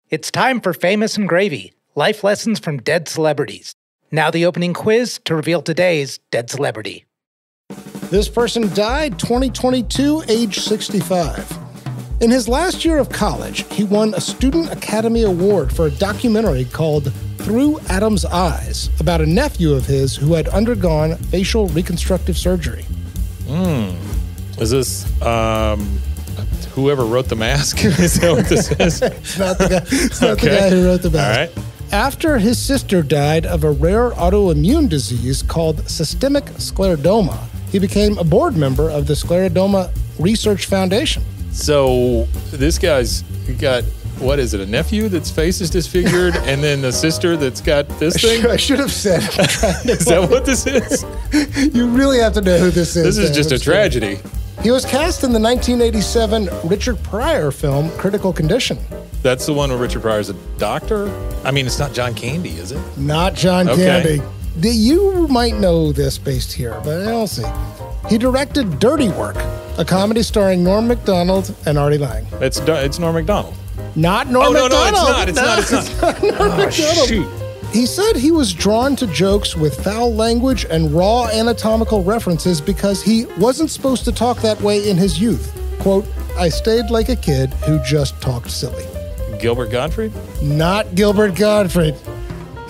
It's time for Famous and Gravy, life lessons from dead celebrities. Now the opening quiz to reveal today's dead celebrity. This person died 2022, age 65. In his last year of college, he won a Student Academy Award for a documentary called Through Adam's Eyes about a nephew of his who had undergone facial reconstructive surgery. Is this whoever wrote The Mask? Is that what this is? It's not the guy, the guy who wrote The Mask. All right. After his sister died of a rare autoimmune disease called systemic scleroderma, he became a board member of the Scleroderma Research Foundation. So this guy's got, what is it, a nephew that's face is disfigured and then a sister that's got this thing? I should have said. Is that what this is? You really have to know who this is. This is just a tragedy. He was cast in the 1987 Richard Pryor film Critical Condition. That's the one where Richard Pryor's a doctor? I mean, it's not John Candy, is it? Not John Candy. You might know this based here, but I'll see. He directed Dirty Work, a comedy starring Norm Macdonald and Artie Lange. It's Norm Macdonald. Not Norm Macdonald. No, it's not. Norm Macdonald. Shoot. He said he was drawn to jokes with foul language and raw anatomical references because he wasn't supposed to talk that way in his youth. Quote, I stayed like a kid who just talked silly. Gilbert Gottfried? Not Gilbert Gottfried.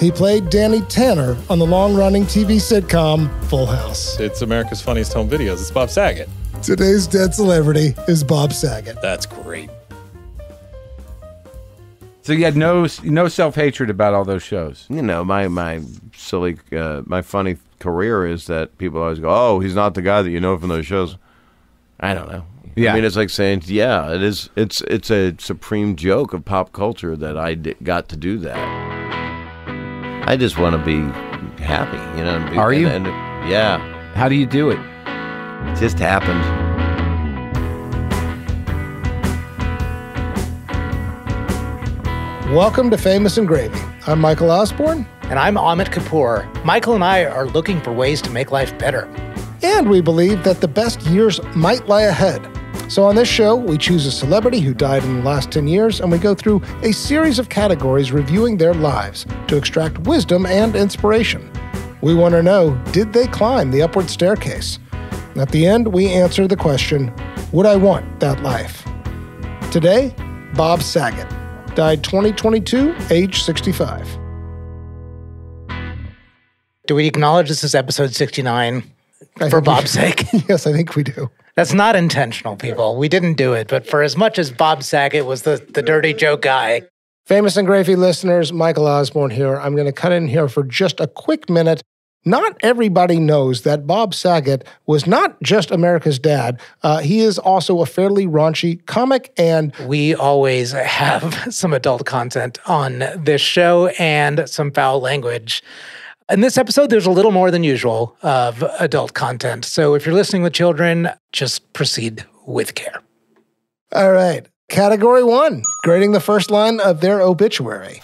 He played Danny Tanner on the long-running TV sitcom Full House. It's America's Funniest Home Videos. It's Bob Saget. Today's dead celebrity is Bob Saget. That's great. So you had no self-hatred about all those shows? You know, my silly, my funny career is that people always go, oh, he's not the guy that you know from those shows. I don't know. Yeah. I mean, it's like saying, yeah, it is. It's a supreme joke of pop culture that I got to do that. I just want to be happy, you know. Are you? Yeah. How do you do it? It just happened. Welcome to Famous and Gravy. I'm Michael Osborne. And I'm Amit Kapoor. Michael and I are looking for ways to make life better. And we believe that the best years might lie ahead. So on this show, we choose a celebrity who died in the last 10 years, and we go through a series of categories reviewing their lives to extract wisdom and inspiration. We want to know, did they climb the upward staircase? At the end, we answer the question, would I want that life? Today, Bob Saget. Died 2022, age 65. Do we acknowledge this is episode 69 for Bob's sake? Yes, I think we do. That's not intentional, people. We didn't do it. But for as much as Bob Saget was the dirty joke guy. Famous and Gravy listeners, Michael Osborne here. I'm going to cut in here for just a quick minute. Not everybody knows that Bob Saget was not just America's dad. He is also a fairly raunchy comic, and we always have some adult content on this show and some foul language. In this episode, there's a little more than usual of adult content. So if you're listening with children, just proceed with care. All right. Category 1, grading the first line of their obituary.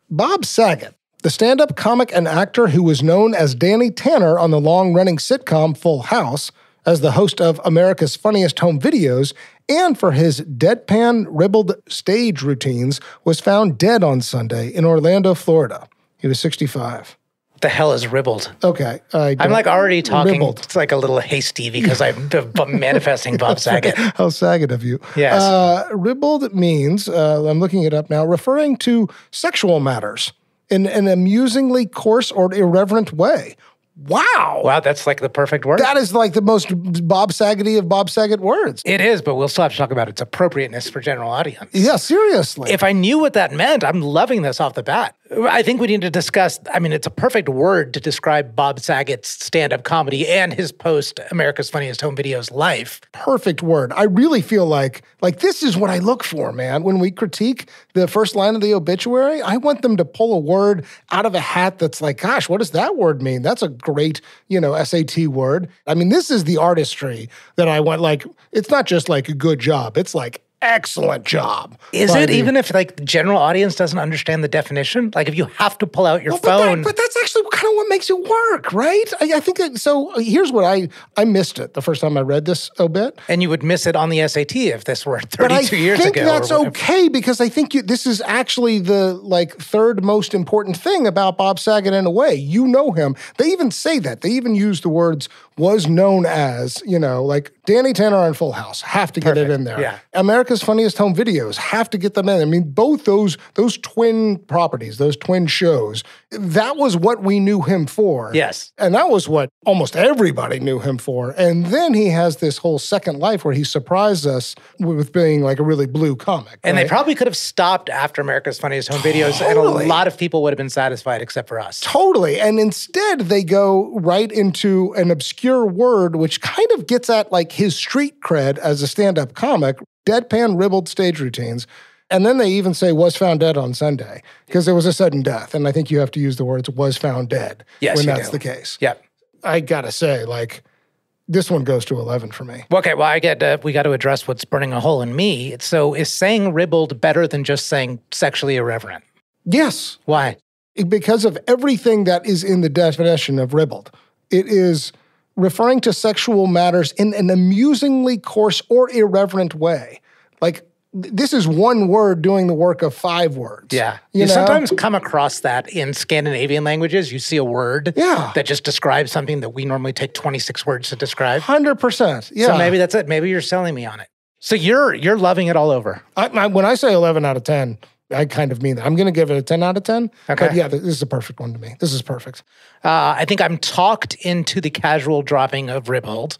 Bob Saget, the stand-up comic and actor who was known as Danny Tanner on the long-running sitcom Full House, as the host of America's Funniest Home Videos, and for his deadpan, ribald stage routines, was found dead on Sunday in Orlando, Florida. He was 65. What the hell is ribald? Okay. I'm like already talking. Ribald. It's like a little hasty because I'm manifesting Bob Saget. How Saget of you. Yes. Ribald means, I'm looking it up now, referring to sexual matters in an amusingly coarse or irreverent way. Wow. Wow, that's like the perfect word. That is like the most Bob Saget-y of Bob Saget words. It is, but we'll still have to talk about its appropriateness for general audience. Yeah, seriously. If I knew what that meant, I'm loving this off the bat. I think we need to discuss, it's a perfect word to describe Bob Saget's stand-up comedy and his post America's Funniest Home Videos life. Perfect word. I really feel like this is what I look for, man. When we critique the first line of the obituary, I want them to pull a word out of a hat that's like, gosh, what does that word mean? That's a great, SAT word. This is the artistry that I want. Like, it's not just like a good job. It's like, excellent job. Is it, even if the general audience doesn't understand the definition? Like if you have to pull out your phone. But that's actually kind of what makes it work, right? I think so. Here's what I missed it the first time I read this obit. And you would miss it on the SAT if this were 32 but I years think ago. That's okay, because I think this is actually the third most important thing about Bob Saget in a way. You know him. They even say that. They even use the words was known as, like Danny Tanner on Full House. Have to get it in there. Yeah. America's Funniest Home Videos. Have to get them in. I mean, both those twin properties, those twin shows, that was what we knew him for. Yes. And that was what almost everybody knew him for. And then he has this whole second life where he surprised us with being like a really blue comic. And right? they probably could have stopped after America's Funniest Home Videos, and a lot of people would have been satisfied except for us. Totally. And instead, they go right into an obscure word, which kind of gets at like his street cred as a stand-up comic, deadpan ribald stage routines. And then they even say was found dead on Sunday because there was a sudden death. And I think you have to use the words was found dead when that's the case. Yep. I got to say, this one goes to 11 for me. Okay, well, we got to address what's burning a hole in me. So is saying ribald better than just saying sexually irreverent? Yes. Why? Because of everything that is in the definition of ribald. It is referring to sexual matters in an amusingly coarse or irreverent way. This is one word doing the work of 5 words. Yeah. You sometimes come across that in Scandinavian languages. You see a word that just describes something that we normally take 26 words to describe. 100%. Yeah. So maybe that's it. Maybe you're selling me on it. So you're loving it all over. When I say 11 out of 10, I kind of mean that. I'm going to give it a 10 out of 10. Okay. But yeah, this is a perfect one to me. This is perfect. I think I'm talked into the casual dropping of ribald.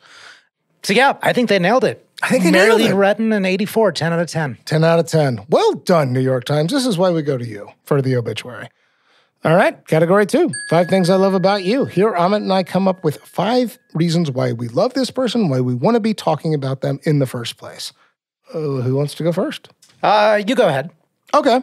So yeah, I think they nailed it. I think they nailed it. Marilyn Redden and 84, 10 out of 10. 10 out of 10. Well done, New York Times. This is why we go to you for the obituary. All right, category 2. 5 things I love about you. Here, Amit and I come up with 5 reasons why we love this person, why we want to be talking about them in the first place. Who wants to go first? You go ahead. Okay.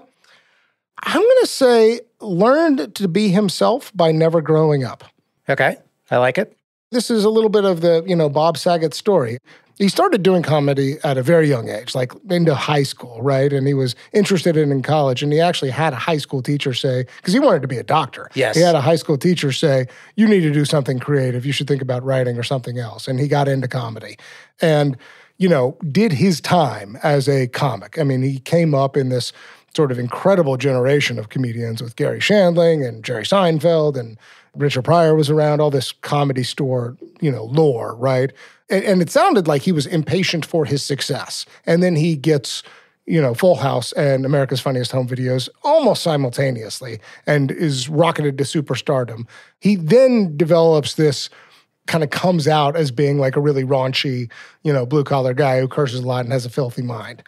I'm going to say learned to be himself by never growing up. Okay, I like it. This is a little bit of the, Bob Saget story. He started doing comedy at a very young age, like into high school, right? And he was interested in college. And he actually had a high school teacher say, because he wanted to be a doctor. Yes. He had a high school teacher say, you need to do something creative. You should think about writing or something else. And he got into comedy and, did his time as a comic. I mean, he came up in this sort of incredible generation of comedians with Gary Shandling and Jerry Seinfeld and Richard Pryor was around, all this Comedy Store, lore, right? And it sounded like he was impatient for his success. And then he gets, Full House and America's Funniest Home Videos almost simultaneously and is rocketed to superstardom. He then develops this, kind of comes out as being like a really raunchy, blue-collar guy who curses a lot and has a filthy mind.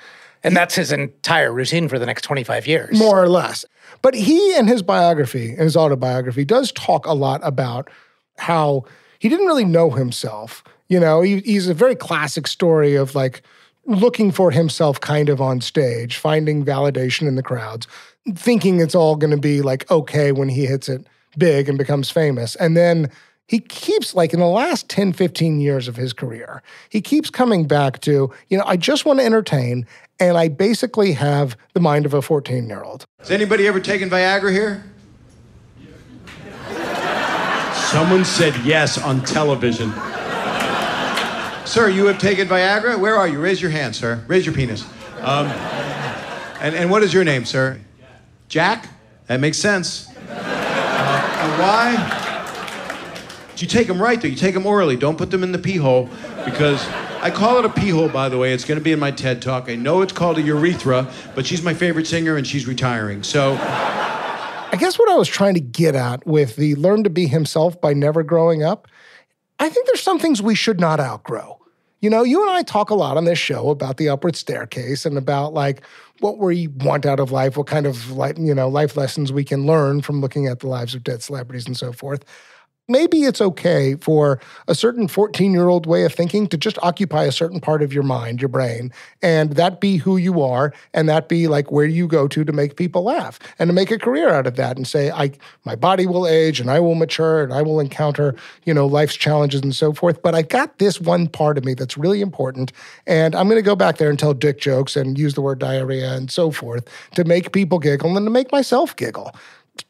And that's his entire routine for the next 25 years. More or less. But he, in his biography, in his autobiography, does talk a lot about how he didn't really know himself. He's a very classic story of looking for himself kind of on stage, finding validation in the crowds, thinking it's all going to be okay when he hits it big and becomes famous. And then he keeps, in the last 10, 15 years of his career, he keeps coming back to, I just want to entertain, and I basically have the mind of a 14-year-old. Has anybody ever taken Viagra here? Someone said yes on television. Sir, you have taken Viagra? Where are you? Raise your hand, sir. Raise your penis. And what is your name, sir? Jack? That makes sense. And why? You take them right, though. You take them orally. Don't put them in the pee hole, because I call it a pee hole, by the way. It's going to be in my TED Talk. I know it's called a urethra, but she's my favorite singer, and she's retiring. So I guess what I was trying to get at with the learn to be himself by never growing up, I think there's some things we should not outgrow. You and I talk a lot on this show about the upward staircase and about what we want out of life, what kind of life lessons we can learn from looking at the lives of dead celebrities and so forth. Maybe it's okay for a certain 14-year-old way of thinking to just occupy a certain part of your mind, your brain, and that be who you are, and that be where you go to make people laugh, and to make a career out of that and say, my body will age, and I will mature, and I will encounter, life's challenges and so forth, but I got this one part of me that's really important, and I'm going to go back there and tell dick jokes and use the word diarrhea and so forth to make people giggle and to make myself giggle.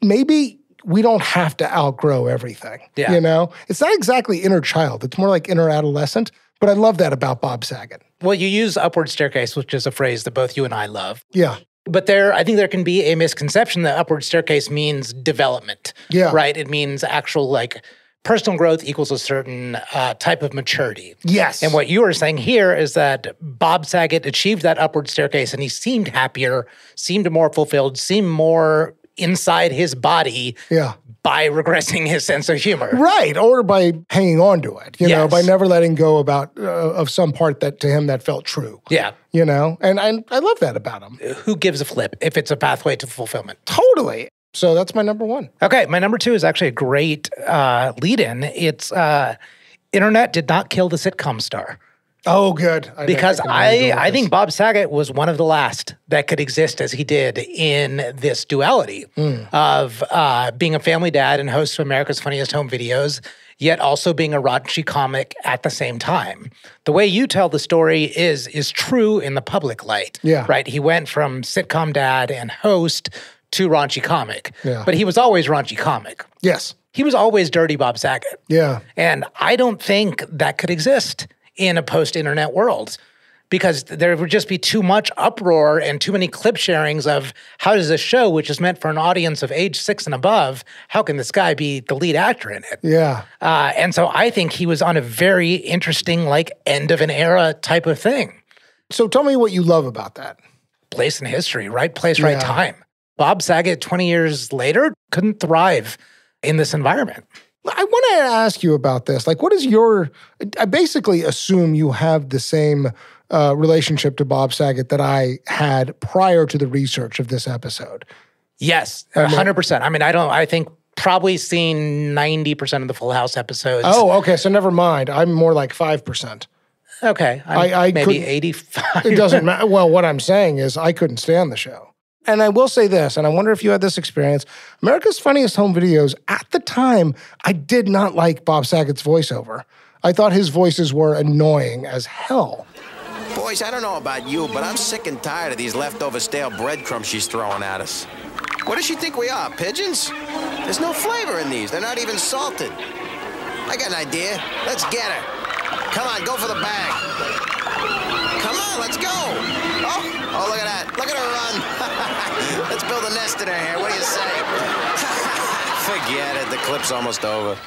Maybe we don't have to outgrow everything. Yeah. You know? It's not exactly inner child. It's more like inner adolescent. But I love that about Bob Saget. Well, you use upward staircase, which is a phrase that both you and I love. Yeah. But I think there can be a misconception that upward staircase means development. Yeah. Right? It means actual, like, personal growth equals a certain type of maturity. Yes. And what you are saying here is that Bob Saget achieved that upward staircase and he seemed happier, seemed more fulfilled, seemed more inside his body by regressing his sense of humor. Right, or by hanging on to it, you know, by never letting go of some part that to him that felt true. Yeah. You know, and I love that about him. Who gives a flip if it's a pathway to fulfillment? Totally. So that's my number one. Okay, my number two is actually a great lead-in. It's internet did not kill the sitcom star. Oh, good. Because I think Bob Saget was one of the last that could exist as he did in this duality of being a family dad and host of America's Funniest Home Videos, yet also being a raunchy comic at the same time. The way you tell the story is true in the public light. Yeah. Right? He went from sitcom dad and host to raunchy comic. Yeah. But he was always raunchy comic. Yes. He was always dirty Bob Saget. Yeah. And I don't think that could exist in a post-internet world because there would just be too much uproar and too many clip sharings of how does this show, which is meant for an audience of age 6 and above, how can this guy be the lead actor in it? Yeah. And so I think he was on a very interesting, like, end of an era type of thing. So tell me what you love about that. Place in history, right place, right time. Bob Saget, 20 years later, couldn't thrive in this environment. I want to ask you about this. Like, what is I basically assume you have the same relationship to Bob Saget that I had prior to the research of this episode. Yes, 100%. I mean, I think probably seen 90% of the Full House episodes. Oh, okay. So never mind. I'm more like 5%. Okay. I maybe 85. It doesn't matter. Well, what I'm saying is I couldn't stand the show. And I will say this, and I wonder if you had this experience. America's Funniest Home Videos, at the time, I did not like Bob Saget's voiceover. I thought his voices were annoying as hell. Boys, I don't know about you, but I'm sick and tired of these leftover stale breadcrumbs she's throwing at us. What does she think we are, pigeons? There's no flavor in these. They're not even salted. I got an idea. Let's get her. Come on, go for the bag. Come on, let's go. Oh, look at that. Look at her run. Let's build a nest in her hair. What do you say? Forget it. The clip's almost over.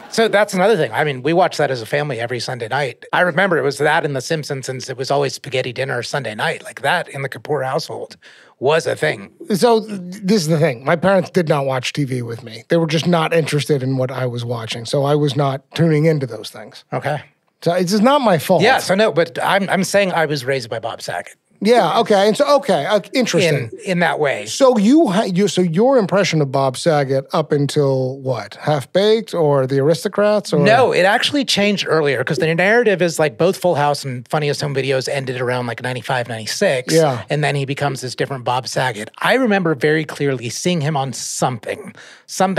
So that's another thing. I mean, we watched that as a family every Sunday night. I remember it was that in The Simpsons, and it was always spaghetti dinner Sunday night. Like that in the Kapoor household was a thing. So this is the thing. My parents did not watch TV with me. They were just not interested in what I was watching. So I was not tuning into those things. Okay. So it's just not my fault. Yeah, so no, but I'm saying I was raised by Bob Saget. Yeah, okay. And so, interesting. In that way. So so your impression of Bob Saget up until what? Half-Baked or The Aristocrats? Or? No, it actually changed earlier because the narrative is like both Full House and Funniest Home Videos ended around like 95, 96. Yeah. And then he becomes this different Bob Saget. I remember very clearly seeing him on something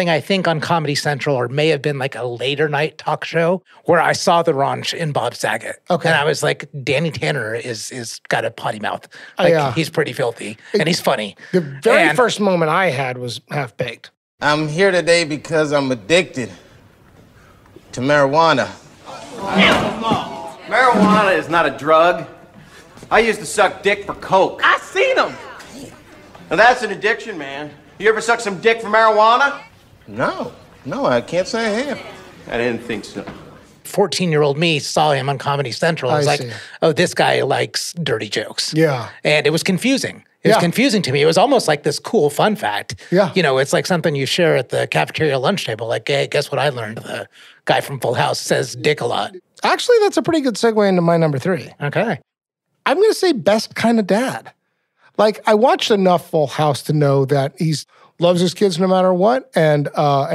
I think on Comedy Central or may have been like a later night talk show where I saw the raunch in Bob Saget. Okay. And I was like, Danny Tanner is got a potty mouth. Like, he's pretty filthy, and he's funny. The very first moment I had was Half-Baked. I'm here today because I'm addicted to marijuana. Marijuana is not a drug. I used to suck dick for coke. I seen them. Now that's an addiction, man. You ever suck some dick for marijuana? No, I can't say I have. I didn't think so. 14-year-old me saw him on Comedy Central. I was like, oh, this guy likes dirty jokes. Yeah. And it was confusing. It was confusing to me. It was almost like this cool fun fact. Yeah. You know, it's like something you share at the cafeteria lunch table. Like, hey, guess what I learned? The guy from Full House says dick a lot. Actually, that's a pretty good segue into my number 3. Okay. I'm going to say best kind of dad. Like, I watched enough Full House to know that he's loves his kids no matter what, and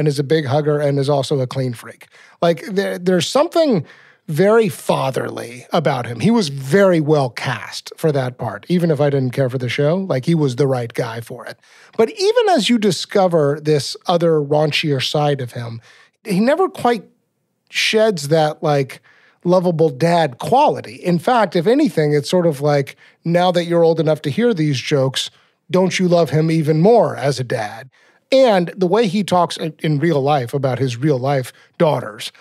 is a big hugger and is also a clean freak. Like, there's something very fatherly about him. He was very well cast for that part, even if I didn't care for the show. Like, he was the right guy for it. But even as you discover this other raunchier side of him, he never quite sheds that, like, lovable dad quality. In fact, if anything, it's sort of like, now that you're old enough to hear these jokes, don't you love him even more as a dad? And the way he talks in real life about his real life daughters.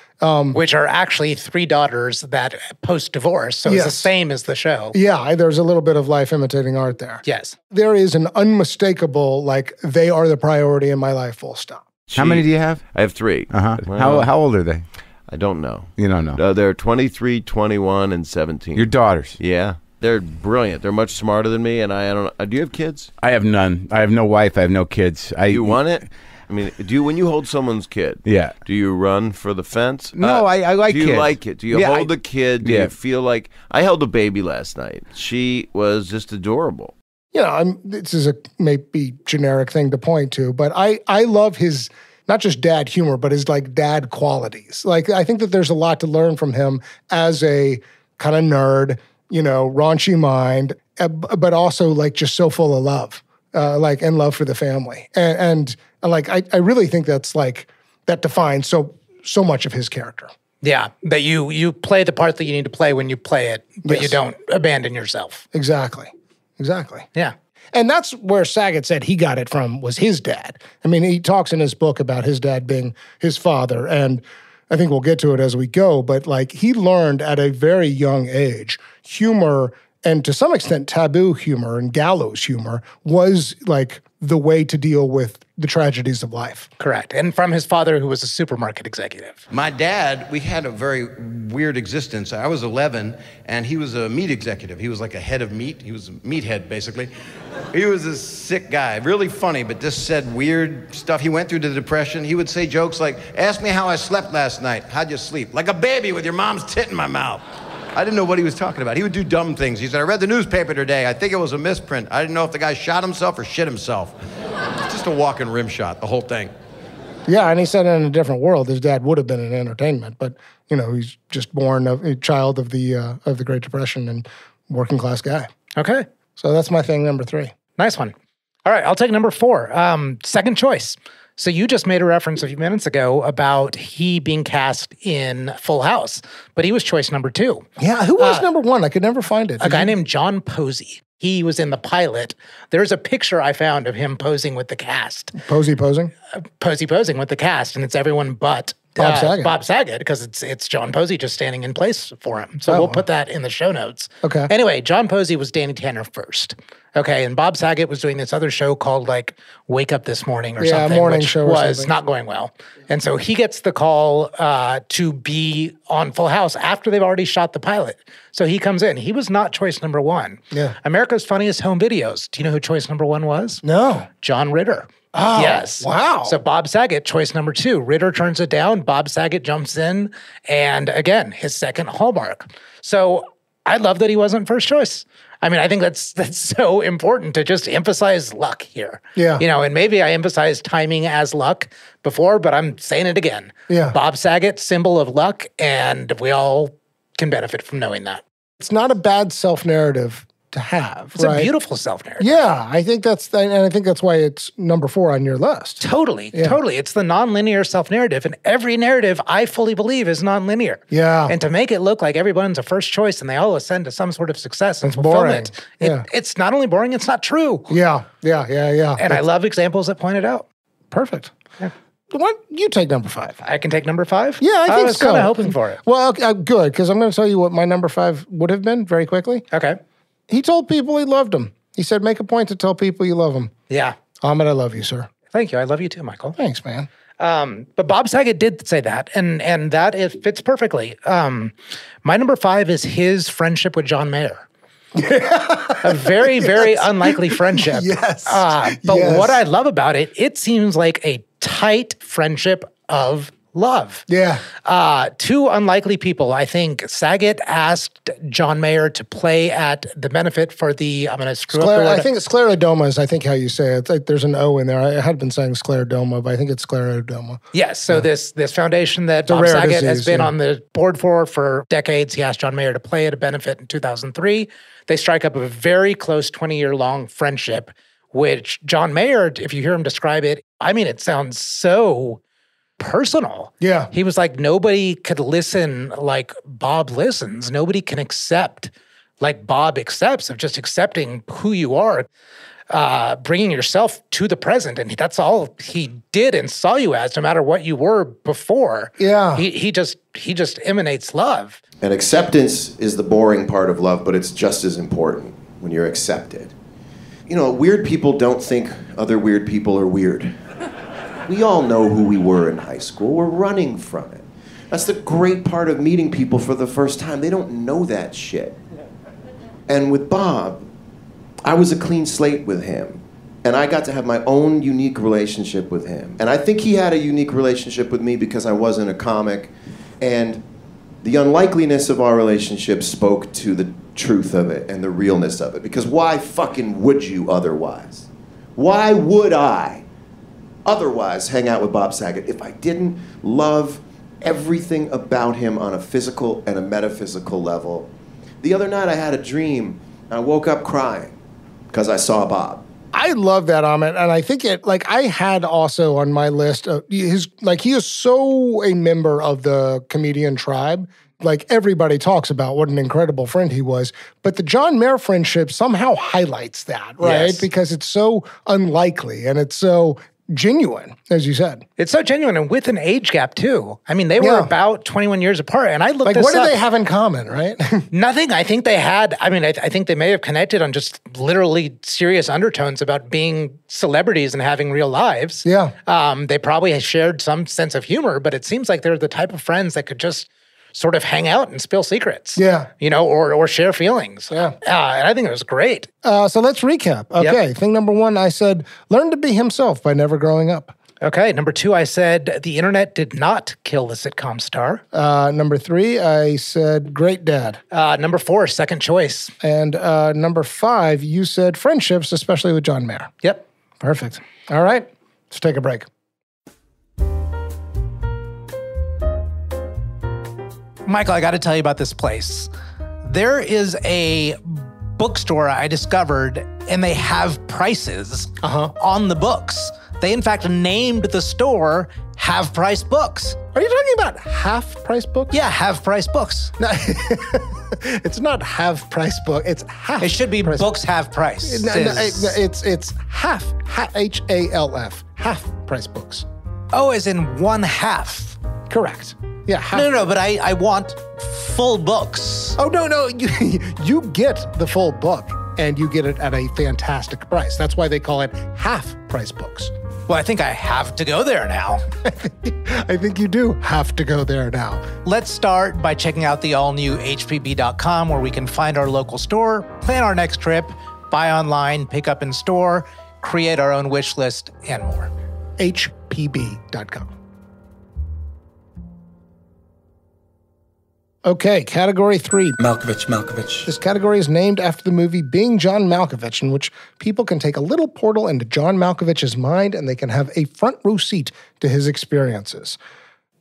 Which are actually 3 daughters that post-divorce, so it's the same as the show. Yeah, there's a little bit of life imitating art there. Yes. There is an unmistakable, like, they are the priority in my life, full stop. How many do you have? I have 3. Uh-huh. Well, How old are they? I don't know. You don't know. They're 23, 21, and 17. Your daughters? Yeah. They're brilliant. They're much smarter than me, and I don't know. Do you have kids? I have none. I have no wife. I have no kids. You want it? I mean, when you hold someone's kid, do you run for the fence? No, I like kids. Do you like it? Do you hold the kid? Do you feel like... I held a baby last night. She was just adorable. You know, this is a maybe generic thing to point to, but I love his, not just dad humor, but his like dad qualities. Like, I think that there's a lot to learn from him as a kind of nerd, you know, raunchy mind, but also like just so full of love, and love for the family. And like, I really think that's like, that defines so much of his character. Yeah, that you play the part that you need to play when you play it, but you don't abandon yourself. Exactly. Yeah. And that's where Saget said he got it from, was his dad. I mean, he talks in his book about his dad being his father, and I think we'll get to it as we go, but like, he learned at a very young age, humor, and to some extent taboo humor and gallows humor, was like the way to deal with the tragedies of life. Correct. And from his father, who was a supermarket executive. My dad, we had a very weird existence. I was 11, and he was a meat executive. He was like a head of meat. He was a meathead, basically. He was a sick guy, really funny, but just said weird stuff. He went through the Depression. He would say jokes like, ask me how I slept last night. How'd you sleep? Like a baby with your mom's tit in my mouth. I didn't know what he was talking about. He would do dumb things. He said, I read the newspaper today. I think it was a misprint. I didn't know if the guy shot himself or shit himself. Just a walking rim shot, the whole thing. Yeah, and he said in a different world, his dad would have been in entertainment, but, you know, he's just born a child of the Great Depression and working class guy. Okay. So that's my thing, number 3. Nice one. All right, I'll take number 4. Second choice. So you just made a reference a few minutes ago about he being cast in Full House, but he was choice number 2. Yeah, who was number 1? I could never find it. A guy named John Posey. He was in the pilot. There's a picture I found of him posing with the cast. Posing Posing with the cast, and it's everyone but Bob Saget, because it's John Posey just standing in place for him. So we'll put that in the show notes. Okay. Anyway, John Posey was Danny Tanner first. Okay, and Bob Saget was doing this other show called like Wake Up This Morning or something, morning which show or was something. not going well. And so he gets the call to be on Full House after they've already shot the pilot. So he comes in. He was not choice number 1. Yeah. America's Funniest Home Videos. Do you know who choice number 1 was? No. John Ritter. Oh, yes. Wow. So Bob Saget, choice number 2. Ritter turns it down. Bob Saget jumps in. And again, his second hallmark. So I love that he wasn't first choice. I mean, I think that's so important to just emphasize luck here. Yeah. You know, and maybe I emphasized timing as luck before, but I'm saying it again. Yeah. Bob Saget, symbol of luck, and we all can benefit from knowing that. It's not a bad self-narrative to have. It's a beautiful self-narrative. Yeah, I think that's why it's number 4 on your list. Totally. It's the nonlinear self-narrative, and every narrative I fully believe is nonlinear. Yeah. And to make it look like everyone's a first choice and they all ascend to some sort of success and fulfillment, it's not only boring, it's not true. Yeah. And I love examples that point it out. Perfect. Yeah. Why don't you take number 5? I can take number 5? Yeah, I think so. I was kind of hoping for it. Well, okay, good, because I'm going to tell you what my number 5 would have been very quickly. Okay. He told people he loved them. He said, make a point to tell people you love them. Yeah. Ahmed, I love you, sir. Thank you. I love you too, Michael. Thanks, man. But Bob Saget did say that, and that fits perfectly. My number 5 is his friendship with John Mayer. A very, very unlikely friendship. Yes. But what I love about it, it seems like a tight friendship of love. Yeah. 2 unlikely people. I think Saget asked John Mayer to play at the benefit for the, I'm going to screw up the word. I think it's Scleroderma is, I think, how you say it. It's like there's an O in there. I had been saying Scleroderma, but I think it's Scleroderma. Yes. So this foundation that Bob Saget has been on the board for decades, he asked John Mayer to play at a benefit in 2003. They strike up a very close 20-year-long friendship, which John Mayer, if you hear him describe it, I mean, it sounds so personal. Yeah. He was like, nobody could listen like Bob listens. Nobody can accept like Bob accepts, of just accepting who you are. bringing yourself to the present. And that's all he did and saw you as, no matter what you were before. Yeah. He just emanates love. And acceptance is the boring part of love, but it's just as important when you're accepted. You know, weird people don't think other weird people are weird. We all know who we were in high school. We're running from it. That's the great part of meeting people for the first time. They don't know that shit. And with Bob, I was a clean slate with him. And I got to have my own unique relationship with him. And I think he had a unique relationship with me because I wasn't a comic. And the unlikeliness of our relationship spoke to the truth of it and the realness of it. Because why fucking would you otherwise? Why would I otherwise hang out with Bob Saget if I didn't love everything about him on a physical and a metaphysical level? The other night I had a dream. And I woke up crying because I saw Bob. I love that, Amit, and I think I had also on my list, he is so a member of the comedian tribe. Like, everybody talks about what an incredible friend he was, but the John Mayer friendship somehow highlights that, right? Yes. Because it's so unlikely, and it's so genuine, as you said. It's so genuine, and with an age gap, too. I mean, they were about 21 years apart, and I looked this up. What do they have in common, right? Nothing. I think they had, I think they may have connected on just literally serious undertones about being celebrities and having real lives. Yeah. They probably shared some sense of humor, but it seems like they're the type of friends that could just sort of hang out and spill secrets. Yeah. You know, or share feelings. Yeah. And I think it was great. So let's recap. Okay. Thing number 1, I said, learn to be himself by never growing up. Okay. Number 2, I said, the internet did not kill the sitcom star. Number 3, I said, great dad. Number 4, second choice. And number 5, you said friendships, especially with John Mayer. Yep. Perfect. All right. Let's take a break. Michael, I got to tell you about this place. There is a bookstore I discovered, and they have prices on the books. They, in fact, named the store Have Price Books. Are you talking about half price books? Yeah, Have Price Books. No, it's not Have Price Book. It's half. It should be price Books Have Price. It's half. H-A-L-F. Half Price Books. Oh, as in one half. Correct. Yeah. Half. No, but I want full books. Oh, no. You get the full book, and you get it at a fantastic price. That's why they call it Half Price Books. Well, I think I have to go there now. I think you do have to go there now. Let's start by checking out the all-new hpb.com, where we can find our local store, plan our next trip, buy online, pick up in store, create our own wish list, and more. hpb.com. Okay, category 3. Malkovich. This category is named after the movie Being John Malkovich, in which people can take a little portal into John Malkovich's mind and they can have a front row seat to his experiences.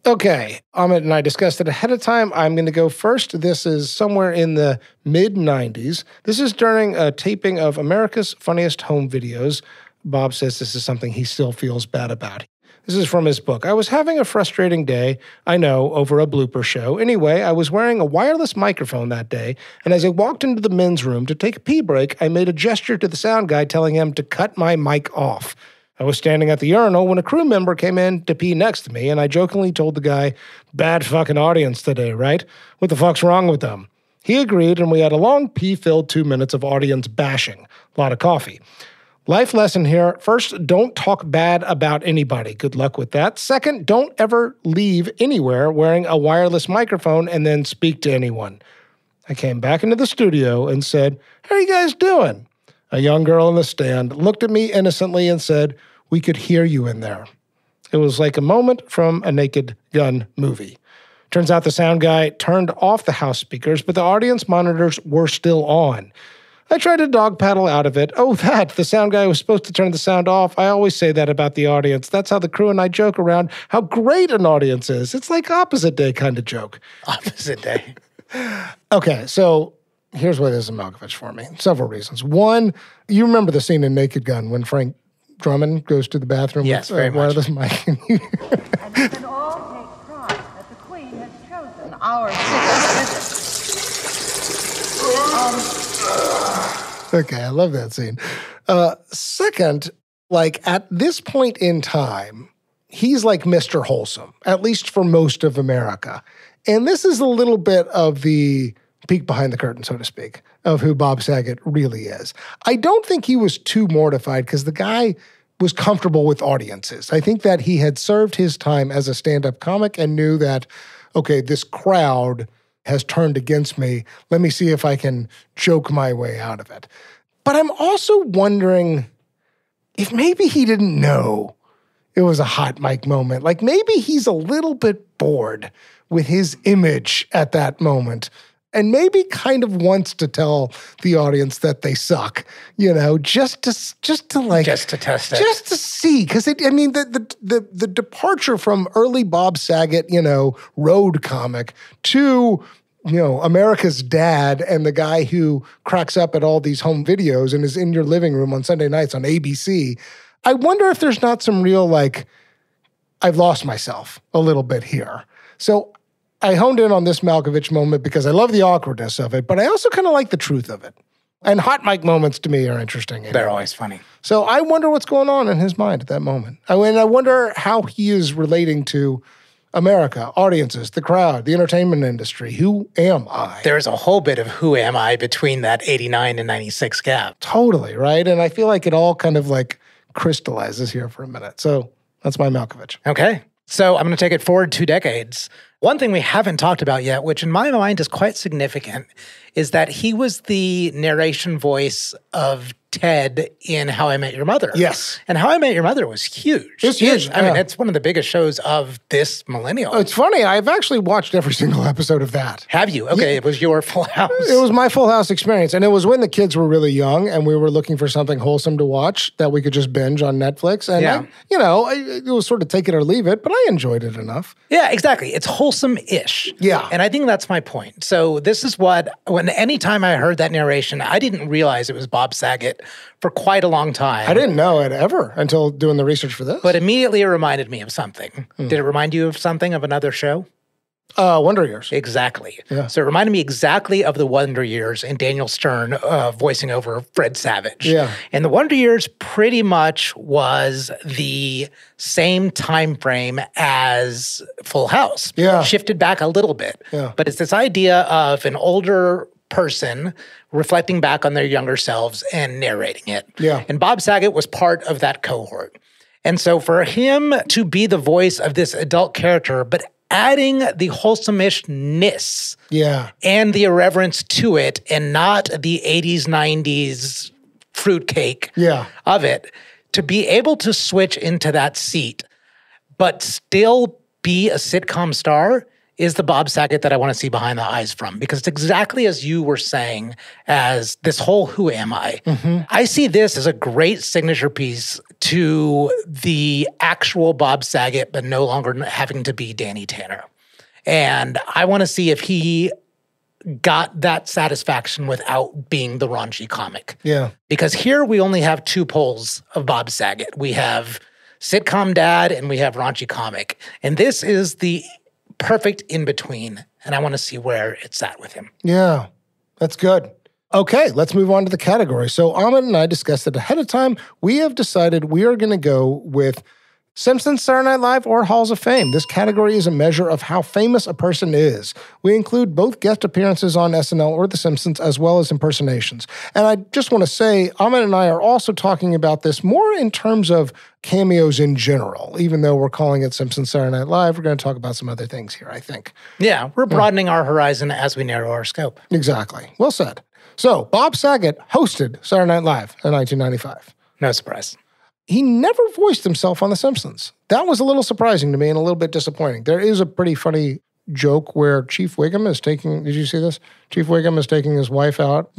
Okay, Amit and I discussed it ahead of time. I'm going to go first. This is somewhere in the mid-90s. This is during a taping of America's Funniest Home Videos. Bob says this is something he still feels bad about. This is from his book. I was having a frustrating day, I know, over a blooper show. Anyway, I was wearing a wireless microphone that day, and as I walked into the men's room to take a pee break, I made a gesture to the sound guy telling him to cut my mic off. I was standing at the urinal when a crew member came in to pee next to me, and I jokingly told the guy, "Bad fucking audience today, right? What the fuck's wrong with them?" He agreed, and we had a long pee-filled 2 minutes of audience bashing. A lot of coffee. Life lesson here. First, don't talk bad about anybody. Good luck with that. Second, don't ever leave anywhere wearing a wireless microphone and then speak to anyone. I came back into the studio and said, "How are you guys doing?" A young girl in the stand looked at me innocently and said, "We could hear you in there." It was like a moment from a Naked Gun movie. Turns out the sound guy turned off the house speakers, but the audience monitors were still on. I tried to dog paddle out of it. Oh, the sound guy was supposed to turn the sound off. I always say that about the audience. That's how the crew and I joke around how great an audience is. It's like opposite day kind of joke. Opposite day. Okay, so here's what is a Malkovich for me. Several reasons. One, you remember the scene in Naked Gun when Frank Drummond goes to the bathroom with a wireless mic. And we can all take pride that the Queen has chosen our visit. Okay, I love that scene. Second, like at this point in time, he's like Mr. Wholesome, at least for most of America. And this is a little bit of the peek behind the curtain, so to speak, of who Bob Saget really is. I don't think he was too mortified because the guy was comfortable with audiences. I think that he had served his time as a stand-up comic and knew that, okay, this crowd has turned against me. Let me see if I can joke my way out of it. But I'm also wondering if maybe he didn't know it was a hot mic moment. Like maybe he's a little bit bored with his image at that moment and maybe kind of wants to tell the audience that they suck, just to test it. Just to see. Because the departure from early Bob Saget, road comic to America's dad and the guy who cracks up at all these home videos and is in your living room on Sunday nights on ABC. I wonder if there's not some real, I've lost myself a little bit here. So I honed in on this Malkovich moment because I love the awkwardness of it, but I also kind of like the truth of it. And hot mic moments to me are interesting. They're always funny. So I wonder what's going on in his mind at that moment. I wonder how he is relating to America, audiences, the crowd, the entertainment industry. Who am I? There's a whole bit of who am I between that 89 and 96 gap. Totally, right? And I feel like it all kind of crystallizes here for a minute. So that's my Malkovich. Okay. So I'm going to take it forward 2 decades. One thing we haven't talked about yet, which in my mind is quite significant, is that he was the narration voice of Ted in How I Met Your Mother. Yes. And How I Met Your Mother was huge. It's huge. I mean, it's one of the biggest shows of this millennial. It's funny. I've actually watched every single episode of that. Have you? Okay, yeah. It was your Full House. It was my Full House experience. And it was when the kids were really young and we were looking for something wholesome to watch that we could just binge on Netflix. And, it was sort of take it or leave it, but I enjoyed it enough. Yeah, exactly. It's wholesome-ish. Yeah. And I think that's my point. So this is anytime I heard that narration, I didn't realize it was Bob Saget for quite a long time. I didn't know it ever until doing the research for this. But immediately it reminded me of something. Did it remind you of something, of another show? Wonder Years. Exactly. Yeah. So it reminded me exactly of the Wonder Years and Daniel Stern voicing over Fred Savage. Yeah. And the Wonder Years pretty much was the same time frame as Full House. Yeah. Shifted back a little bit. Yeah. But it's this idea of an older person reflecting back on their younger selves and narrating it. Yeah. And Bob Saget was part of that cohort. And so for him to be the voice of this adult character, but adding the wholesome-ishness and the irreverence to it and not the 80s, 90s fruitcake of it, to be able to switch into that seat but still be a sitcom star is the Bob Saget that I want to see behind the eyes from, because it's exactly as you were saying as this whole who am I. Mm-hmm. I see this as a great signature piece to the actual Bob Saget, but no longer having to be Danny Tanner. And I want to see if he got that satisfaction without being the raunchy comic. Yeah. Because here we only have 2 poles of Bob Saget. We have sitcom dad and we have raunchy comic. And this is the perfect in between, and I want to see where it's at with him. Yeah, that's good. Okay, let's move on to the category. So Ahmed and I discussed it ahead of time. We have decided we are going to go with Simpsons, Saturday Night Live, or Halls of Fame. This category is a measure of how famous a person is. We include both guest appearances on SNL or The Simpsons, as well as impersonations. And I just want to say, Ahmed and I are also talking about this more in terms of cameos in general. Even though we're calling it Simpsons, Saturday Night Live, we're going to talk about some other things here, I think. Yeah, we're broadening our horizon as we narrow our scope. Exactly. Well said. So, Bob Saget hosted Saturday Night Live in 1995. No surprise. He never voiced himself on The Simpsons. That was a little surprising to me and a little bit disappointing. There is a pretty funny joke where Chief Wiggum is taking, did you see this? Chief Wiggum is taking his wife out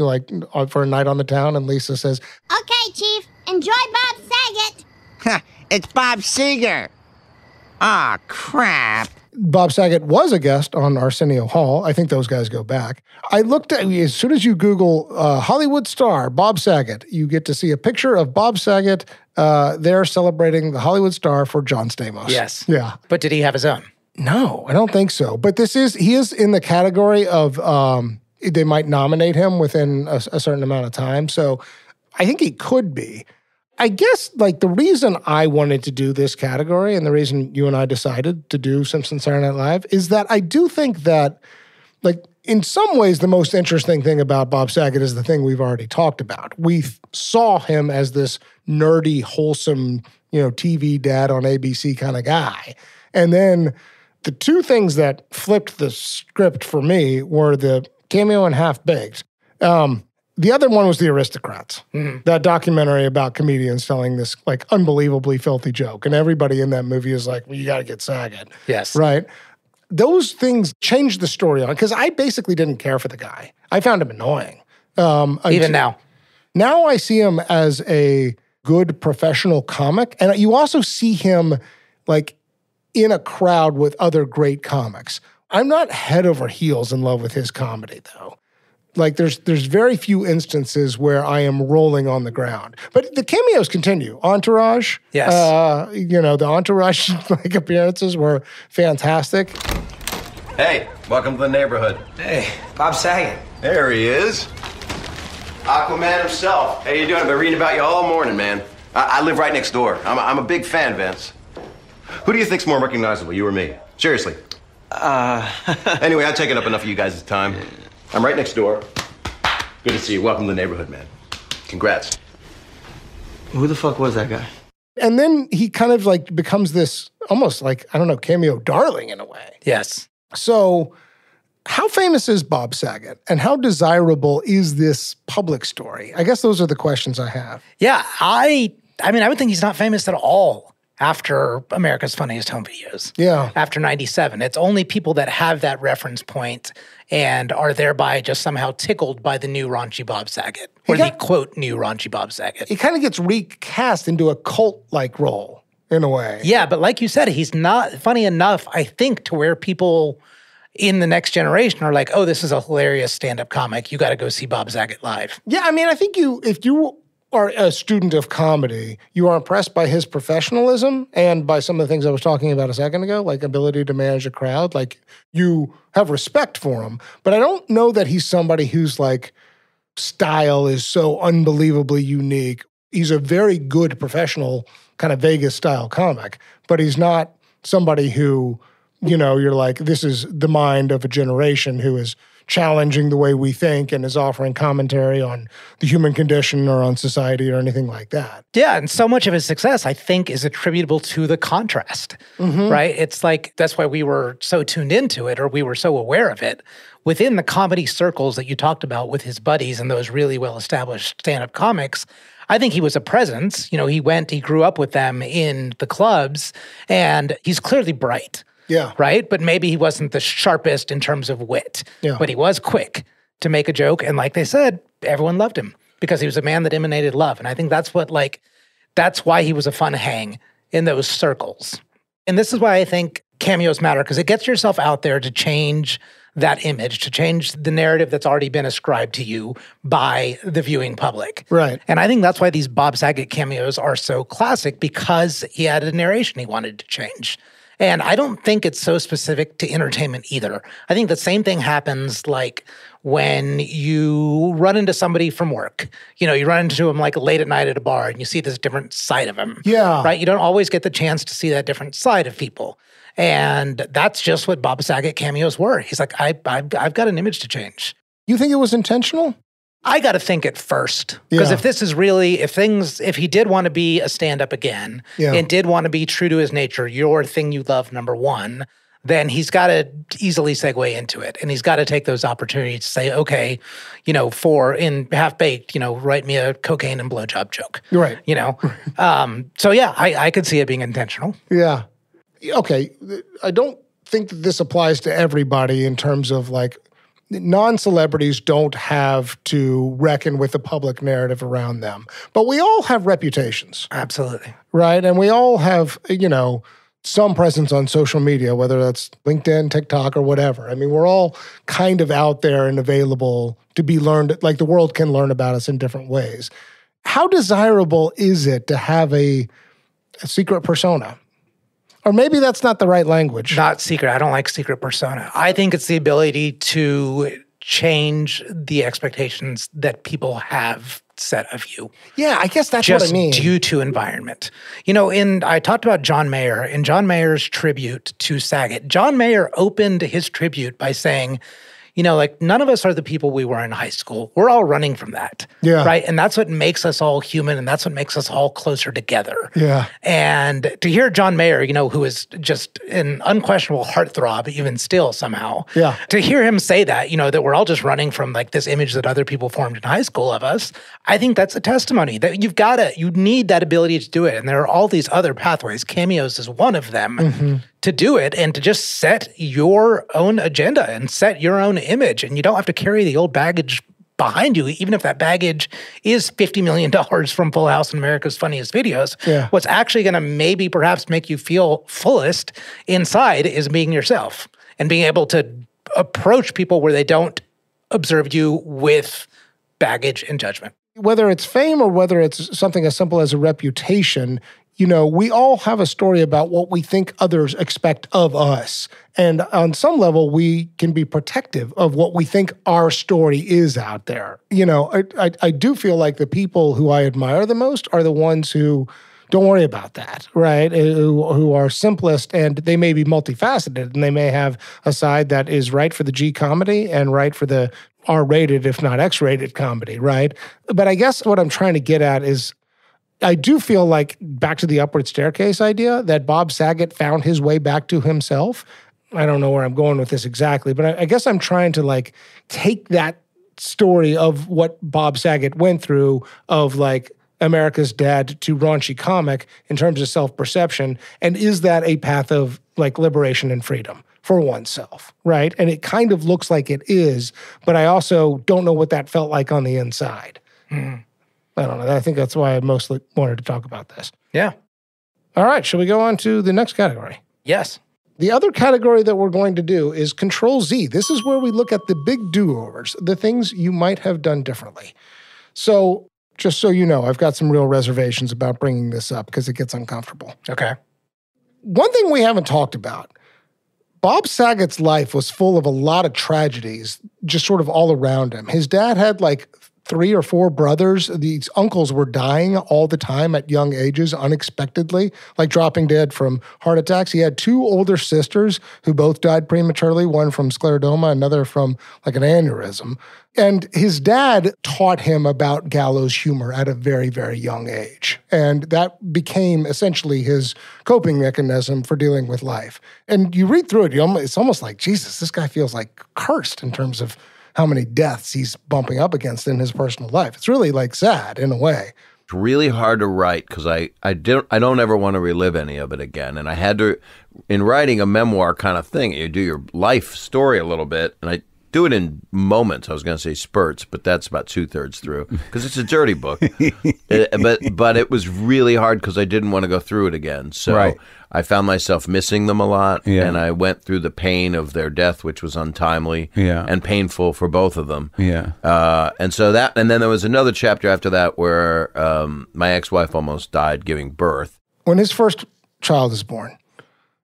for a night on the town, and Lisa says, "Okay, Chief, enjoy Bob Saget." It's Bob Seger. Ah, crap. Bob Saget was a guest on Arsenio Hall. I think those guys go back. I looked at, as soon as you Google Hollywood star Bob Saget, you get to see a picture of Bob Saget there celebrating the Hollywood star for John Stamos. Yes. Yeah. But did he have his own? No, I don't think so. But he is in the category of they might nominate him within a certain amount of time. So I think he could be. I guess, like, the reason I wanted to do this category and the reason you and I decided to do Simpsons Saturday Night Live is that I do think that, like, in some ways, the most interesting thing about Bob Saget is the thing we've already talked about. We saw him as this nerdy, wholesome, TV dad on ABC kind of guy. And then the two things that flipped the script for me were the cameo in Half Baked. The other one was The Aristocrats, that documentary about comedians telling this like unbelievably filthy joke. And everybody in that movie is like, well, you got to get Saget. Yes. Right? Those things changed the story on because I basically didn't care for the guy. I found him annoying. Even now. Now I see him as a good professional comic. And you also see him like in a crowd with other great comics. I'm not head over heels in love with his comedy, though. Like, there's very few instances where I am rolling on the ground. But the cameos continue. Entourage. Yes. The Entourage like appearances were fantastic. Hey, welcome to the neighborhood. Hey, Bob Saget. There he is. Aquaman himself. How you doing? I've been reading about you all morning, man. I live right next door. I'm a big fan, Vince. Who do you think's more recognizable, you or me? Seriously. Anyway, I've taken up enough of you guys' time. I'm right next door. Good to see you. Welcome to the neighborhood, man. Congrats. Who the fuck was that guy? And then he kind of like becomes this almost like, I don't know, cameo darling in a way. Yes. So how famous is Bob Saget and how desirable is this public story? I guess those are the questions I have. Yeah, I would think he's not famous at all after America's Funniest Home Videos. Yeah. After 97. It's only people that have that reference point and are thereby just somehow tickled by the new raunchy Bob Saget. Or the, quote, new raunchy Bob Saget. He kind of gets recast into a cult-like role, in a way. Yeah, but like you said, he's not funny enough, I think, to where people in the next generation are like, oh, this is a hilarious stand-up comic. You got to go see Bob Saget live. Yeah, I mean, I think if you are a student of comedy, you are impressed by his professionalism and by some of the things I was talking about a second ago, like ability to manage a crowd. Like, you have respect for him. But I don't know that he's somebody whose, like, style is so unbelievably unique. He's a very good professional kind of Vegas-style comic, but he's not somebody who, you're like, this is the mind of a generation who is challenging the way we think and is offering commentary on the human condition or on society or anything like that. Yeah, and so much of his success, I think, is attributable to the contrast, right? It's like, that's why we were so tuned into it, or we were so aware of it. Within the comedy circles that you talked about with his buddies and those really well-established stand-up comics, I think he was a presence. He grew up with them in the clubs, and he's clearly bright. Yeah. Right? But maybe he wasn't the sharpest in terms of wit. Yeah. But he was quick to make a joke. And like they said, everyone loved him because he was a man that emanated love. And I think that's why he was a fun hang in those circles. And this is why I think cameos matter, because it gets yourself out there to change that image, to change the narrative that's already been ascribed to you by the viewing public. Right. And I think that's why these Bob Saget cameos are so classic, because he had a narration he wanted to change. And I don't think it's so specific to entertainment either. I think the same thing happens like when you run into somebody from work. You run into him like late at night at a bar and you see this different side of him. Yeah. Right? You don't always get the chance to see that different side of people. And that's just what Bob Saget cameos were. He's like, I've got an image to change. You think it was intentional? I got to think it first. Because if this is really, if he did want to be a stand-up again and did want to be true to his nature, your thing you love, number one, then he's got to easily segue into it. And he's got to take those opportunities to say, okay, in Half Baked, write me a cocaine and blowjob joke. Right. So yeah, I could see it being intentional. Yeah. Okay. I don't think that this applies to everybody in terms of like, non-celebrities don't have to reckon with the public narrative around them. But we all have reputations. Absolutely. Right? And we all have, some presence on social media, whether that's LinkedIn, TikTok, or whatever. I mean, we're all kind of out there and available to be learned, like the world can learn about us in different ways. How desirable is it to have a secret persona? Or maybe that's not the right language. Not secret. I don't like secret persona. I think it's the ability to change the expectations that people have set of you. Yeah, I guess that's just what I mean. Due to environment. I talked about John Mayer. In John Mayer's tribute to Saget, John Mayer opened his tribute by saying, none of us are the people we were in high school. We're all running from that. Yeah. Right? And that's what makes us all human, and that's what makes us all closer together. Yeah. And to hear John Mayer, who is just an unquestionable heartthrob, even still somehow. Yeah. To hear him say that, that we're all just running from like this image that other people formed in high school of us, I think that's a testimony that you need that ability to do it. And there are all these other pathways. Cameos is one of them. To do it and to just set your own agenda and set your own image. And you don't have to carry the old baggage behind you, even if that baggage is $50 million from Full House and America's Funniest Videos. Yeah. What's actually going to perhaps make you feel fullest inside is being yourself and being able to approach people where they don't observe you with baggage and judgment. Whether it's fame or whether it's something as simple as a reputation, we all have a story about what we think others expect of us. And on some level, we can be protective of what we think our story is out there. I do feel like the people who I admire the most are the ones who don't worry about that, right? Who are simplest, and they may be multifaceted, and they may have a side that is right for the G comedy and right for the R-rated, if not X-rated comedy, right? But I guess what I'm trying to get at is I do feel like, back to the upward staircase idea, that Bob Saget found his way back to himself. I don't know where I'm going with this exactly, but I guess I'm trying to take that story of what Bob Saget went through of America's dad to raunchy comic in terms of self-perception, and is that a path of liberation and freedom for oneself, right? And it kind of looks like it is, but I also don't know what that felt like on the inside. I don't know. I think that's why I mostly wanted to talk about this. Yeah. All right. Shall we go on to the next category? Yes. The other category that we're going to do is Control Z. This is where we look at the big do-overs, the things you might have done differently. So just so you know, I've got some real reservations about bringing this up because it gets uncomfortable. Okay. One thing we haven't talked about, Bob Saget's life was full of a lot of tragedies just sort of all around him. His dad had 3 or 4 brothers. These uncles were dying all the time at young ages, unexpectedly, dropping dead from heart attacks. He had 2 older sisters who both died prematurely, one from scleroderma, another from an aneurysm. And his dad taught him about gallows humor at a very, very young age. And that became essentially his coping mechanism for dealing with life. And you read through it, it's almost like, Jesus, this guy feels cursed in terms of how many deaths he's bumping up against in his personal life. It's really sad in a way. It's really hard to write because I don't ever want to relive any of it again. And I had to, in writing a memoir kind of thing, you do your life story a little bit, and I do it in moments. I was going to say spurts, but that's about 2/3 through because it's a dirty book. But it was really hard because I didn't want to go through it again. So right. I found myself missing them a lot, Yeah. and I went through the pain of their death, which was untimely Yeah. and painful for both of them. Yeah. And then there was another chapter after that where my ex-wife almost died giving birth. When his first child is born,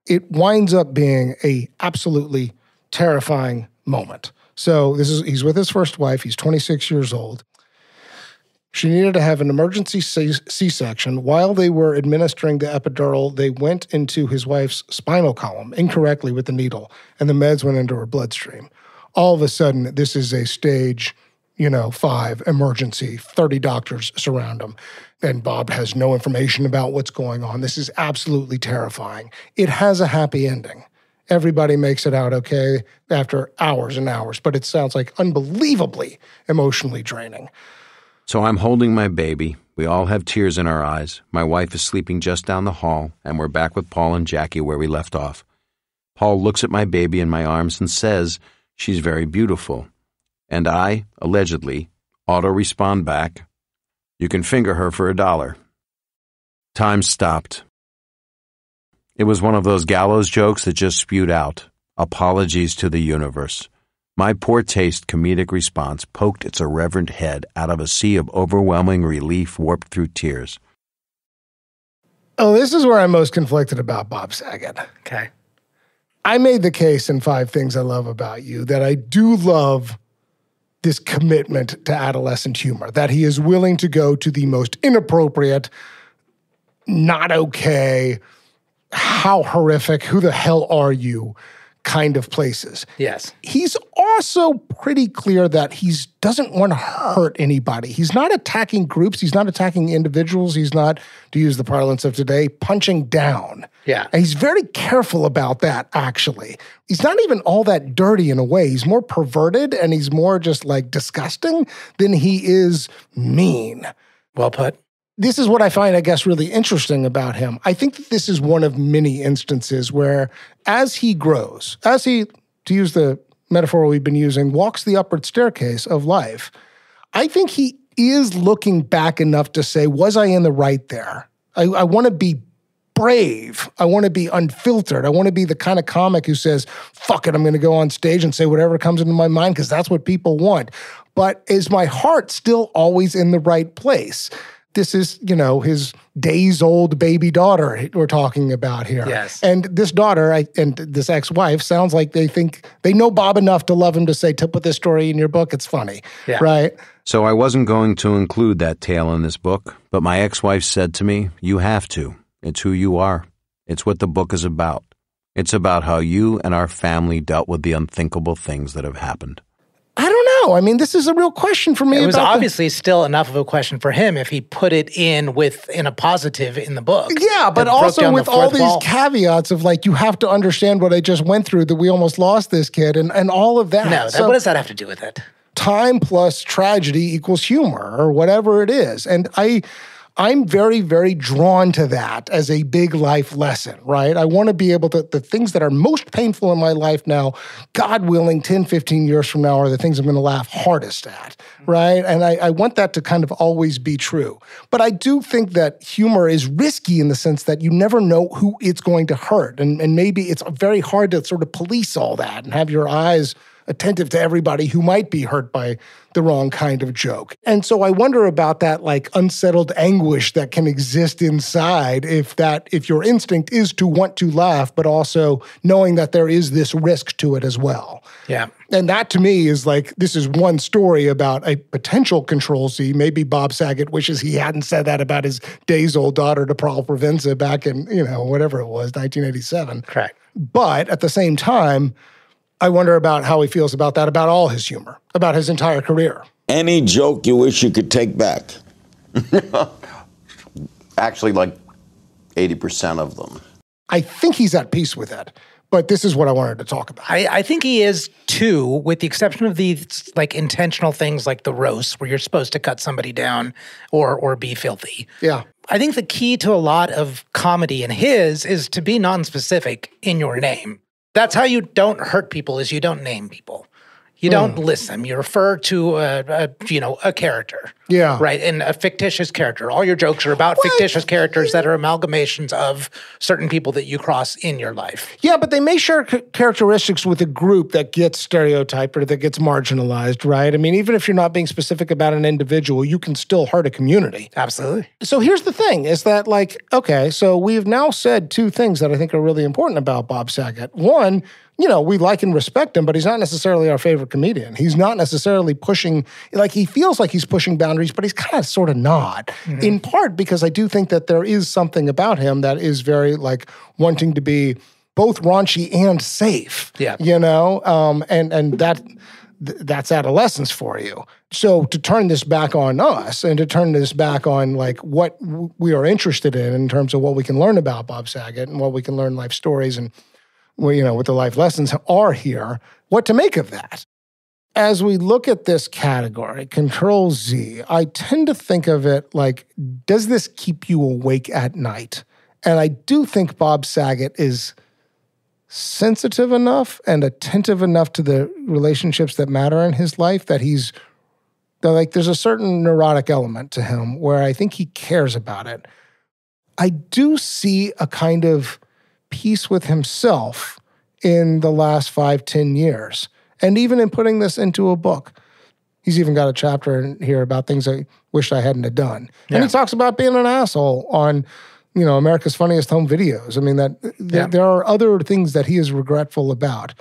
it winds up being a absolutely terrifying moment. So he's with his first wife. He's 26 years old. She needed to have an emergency C-section. While they were administering the epidural, they went into his wife's spinal column incorrectly with the needle, and the meds went into her bloodstream. All of a sudden, this is a stage, 5 emergency. 30 doctors surround him, and Bob has no information about what's going on. This is absolutely terrifying. It has a happy ending. Everybody makes it out okay after hours and hours, but it sounds unbelievably emotionally draining. So I'm holding my baby. We all have tears in our eyes. My wife is sleeping just down the hall, and we're back with Paul and Jackie where we left off. Paul looks at my baby in my arms and says, "She's very beautiful." And I, allegedly, auto-respond back, "You can finger her for $1." Time stopped. It was one of those gallows jokes that just spewed out, apologies to the universe. My poor taste comedic response poked its irreverent head out of a sea of overwhelming relief warped through tears. Oh, this is where I'm most conflicted about Bob Saget. Okay. I made the case in 5 Things I Love About You that I do love this commitment to adolescent humor, that he is willing to go to the most inappropriate, not okay, how horrific, who the hell are you kind of places. Yes. He's also pretty clear that he doesn't want to hurt anybody. He's not attacking groups. He's not attacking individuals. He's not, to use the parlance of today, punching down. Yeah. And he's very careful about that, actually. He's not even all that dirty in a way. He's more perverted and he's more just like disgusting than he is mean. Well put. This is what I find, I guess, really interesting about him. I think that this is one of many instances where as he grows, as he, to use the metaphor we've been using, walks the upward staircase of life, I think he is looking back enough to say, was I in the right there? I want to be brave. I want to be unfiltered. I want to be the kind of comic who says, fuck it, I'm going to go on stage and say whatever comes into my mind because that's what people want. But is my heart still always in the right place? This is, his days-old baby daughter we're talking about here. Yes. And this daughter and this ex-wife sounds like they think they know Bob enough to love him to say, to put this story in your book, it's funny, right? So I wasn't going to include that tale in this book, but my ex-wife said to me, you have to. It's who you are. It's what the book is about. It's about how you and our family dealt with the unthinkable things that have happened. I don't know. I mean, this is a real question for me. It was obviously still enough of a question for him if he put it in a positive in the book. Yeah, but also with all these caveats of like, you have to understand what I just went through, that we almost lost this kid and all of that. No, what does that have to do with it? Time plus tragedy equals humor or whatever it is. And I'm very, very drawn to that as a big life lesson, right? I want to be able to, the things that are most painful in my life now, God willing, 10, 15 years from now are the things I'm going to laugh hardest at, right? And I want that to kind of always be true. But I do think that humor is risky in the sense that you never know who it's going to hurt. And maybe it's very hard to sort of police all that and have your eyes attentive to everybody who might be hurt by the wrong kind of joke. And so I wonder about that like unsettled anguish that can exist inside if your instinct is to want to laugh, but also knowing that there is this risk to it as well. Yeah. And that to me is like, this is one story about a potential control C. Maybe Bob Saget wishes he hadn't said that about his days-old daughter to Paul Provenza back in, whatever it was, 1987. Correct. But at the same time, I wonder about how he feels about that, about all his humor, about his entire career. Any joke you wish you could take back? Actually, like 80% of them. I think he's at peace with it, but this is what I wanted to talk about. I think he is too, with the exception of the like intentional things like the roast where you're supposed to cut somebody down or be filthy. Yeah. I think the key to a lot of comedy in his is to be nonspecific in your name. That's how you don't hurt people, is you don't name people. You don't list them. You refer to a character. Yeah. Right? And a fictitious character. All your jokes are about fictitious characters that are amalgamations of certain people that you cross in your life. Yeah, but they may share characteristics with a group that gets stereotyped or that gets marginalized, right? I mean, even if you're not being specific about an individual, you can still hurt a community. Absolutely. So here's the thing, is that like, okay, so we've now said two things that I think are really important about Bob Saget. One, we like and respect him, but he's not necessarily our favorite comedian. He's not necessarily pushing, like he feels like he's pushing boundaries, but he's kind of sort of not. Mm-hmm. In part because I do think that there is something about him that is very like wanting to be both raunchy and safe. Yeah. And that's adolescence for you. So to turn this back on us and to turn this back on like what we are interested in terms of what we can learn about Bob Saget and what we can learn life stories and what the life lessons are here, what to make of that. As we look at this category, Control Z, I tend to think of it like, does this keep you awake at night? And I do think Bob Saget is sensitive enough and attentive enough to the relationships that matter in his life that there's a certain neurotic element to him where I think he cares about it. I do see a kind of peace with himself in the last 5-10 years. And even in putting this into a book. He's even got a chapter in here about things I wished I hadn't have done. Yeah. And he talks about being an asshole on, America's Funniest Home Videos. I mean, there are other things that he is regretful about.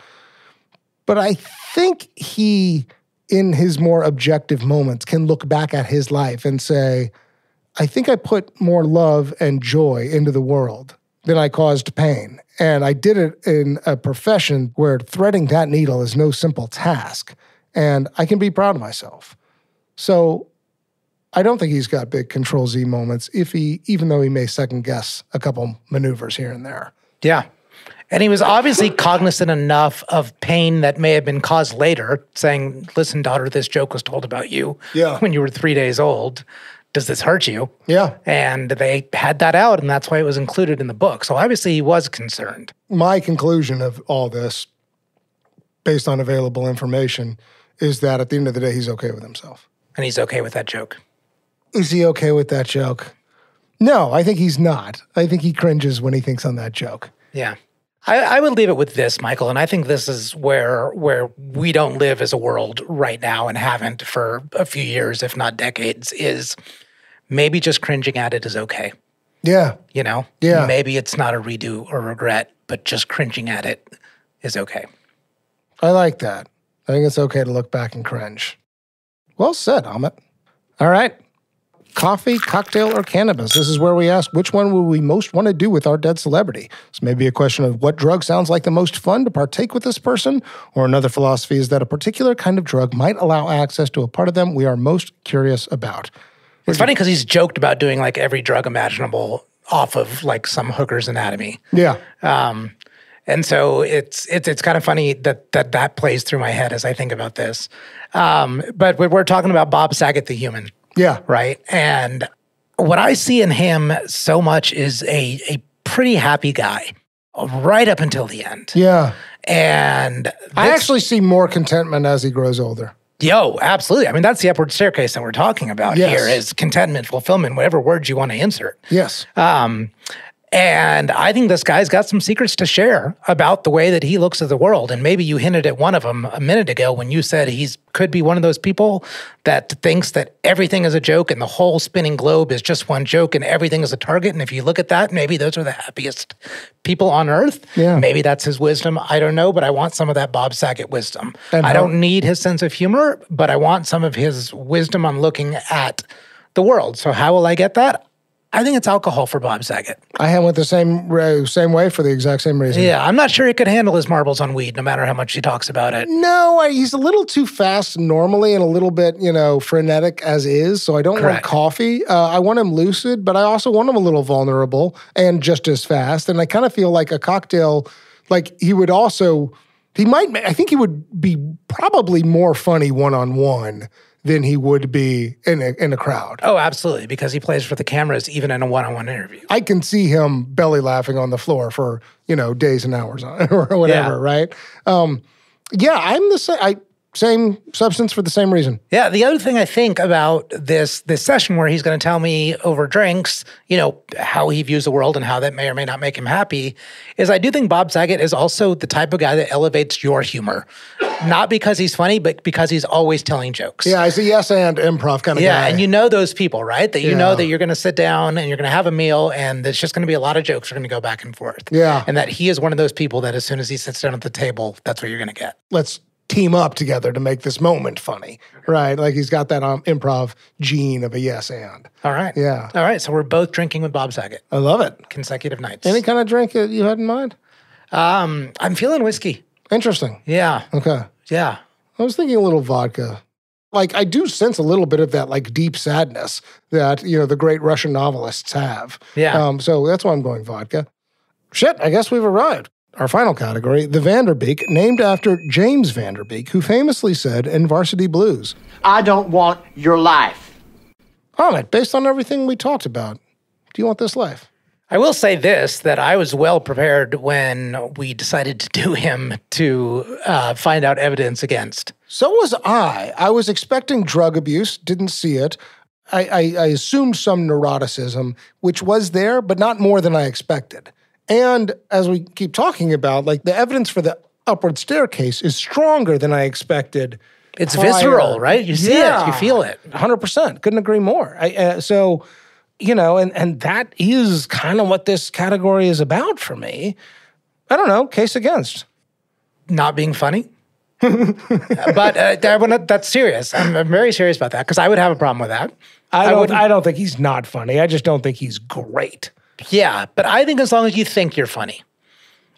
But I think he in his more objective moments, can look back at his life and say, I think I put more love and joy into the world than I caused pain. And I did it in a profession where threading that needle is no simple task. And I can be proud of myself. So I don't think he's got big Control-Z moments, even though he may second guess a couple maneuvers here and there. Yeah. And he was obviously cognizant enough of pain that may have been caused later, saying, listen, daughter, this joke was told about you when you were 3 days old. Does this hurt you? Yeah. And they had that out, and that's why it was included in the book. So obviously he was concerned. My conclusion of all this, based on available information, is that at the end of the day, he's okay with himself. And he's okay with that joke. Is he okay with that joke? No, I think he's not. I think he cringes when he thinks on that joke. Yeah. I would leave it with this, Michael, and I think this is where we don't live as a world right now and haven't for a few years, if not decades, is maybe just cringing at it is okay. Yeah. You know? Yeah. Maybe it's not a redo or regret, but just cringing at it is okay. I like that. I think it's okay to look back and cringe. Well said, Amit. All right. Coffee, cocktail, or cannabis? This is where we ask which one would we most want to do with our dead celebrity. This may be a question of what drug sounds like the most fun to partake with this person, or another philosophy is that a particular kind of drug might allow access to a part of them we are most curious about. It's funny because he's joked about doing like every drug imaginable off of like some hooker's anatomy. Yeah. And so it's kind of funny that plays through my head as I think about this. But we're talking about Bob Saget, the human. Yeah. Right. And what I see in him so much is a pretty happy guy right up until the end. Yeah. And I actually see more contentment as he grows older. Yo, absolutely. I mean, that's the upward staircase that we're talking about here is contentment, fulfillment, whatever words you want to insert. Yes. And I think this guy's got some secrets to share about the way that he looks at the world. And maybe you hinted at one of them a minute ago when you said he's could be one of those people that thinks that everything is a joke and the whole spinning globe is just one joke and everything is a target. And if you look at that, maybe those are the happiest people on earth. Yeah. Maybe that's his wisdom. I don't know, but I want some of that Bob Saget wisdom. And I don't need his sense of humor, but I want some of his wisdom on looking at the world. So how will I get that? I think it's alcohol for Bob Saget. I went the same way for the exact same reason. Yeah, I'm not sure he could handle his marbles on weed, no matter how much he talks about it. No, he's a little too fast normally and a little bit, frenetic as is. So I don't want coffee. I want him lucid, but I also want him a little vulnerable and just as fast. And I kind of feel like a cocktail, like he would also, I think he would be probably more funny one-on-one than he would be in a crowd. Oh, absolutely, because he plays for the cameras even in a one-on-one interview. I can see him belly laughing on the floor for, days and hours or whatever, right? I'm the same substance for the same reason. Yeah, the other thing I think about this session where he's going to tell me over drinks, how he views the world and how that may or may not make him happy, is I do think Bob Saget is also the type of guy that elevates your humor. Not because he's funny, but because he's always telling jokes. Yeah, he's a yes and improv kind of guy. Yeah, and you know those people, right? That you know that you're going to sit down and you're going to have a meal and there's just going to be a lot of jokes are going to go back and forth. Yeah. And that he is one of those people that as soon as he sits down at the table, that's what you're going to get. Let's team up together to make this moment funny, right? Like he's got that improv gene of a yes and. All right. Yeah. All right, so we're both drinking with Bob Saget. I love it. Consecutive nights. Any kind of drink that you had in mind? I'm feeling whiskey. Interesting. Yeah. Okay. Yeah. I was thinking a little vodka. Like, I do sense a little bit of that, like, deep sadness that, the great Russian novelists have. Yeah. So that's why I'm going vodka. Shit, I guess we've arrived. Our final category, the Vanderbeek, named after James Vanderbeek, who famously said in Varsity Blues, I don't want your life. Amit, based on everything we talked about, do you want this life? I will say this, that I was well prepared when we decided to do him to find out evidence against. So was I. I was expecting drug abuse, didn't see it. I assumed some neuroticism, which was there, but not more than I expected. And as we keep talking about, like the evidence for the upward staircase is stronger than I expected. It's visceral, right? You see it, you feel it. 100%. Couldn't agree more. And that is kind of what this category is about for me. I don't know, case against. Not being funny? But that's serious. I'm very serious about that because I would have a problem with that. I don't think he's not funny. I just don't think he's great. Yeah, but I think as long as you think you're funny.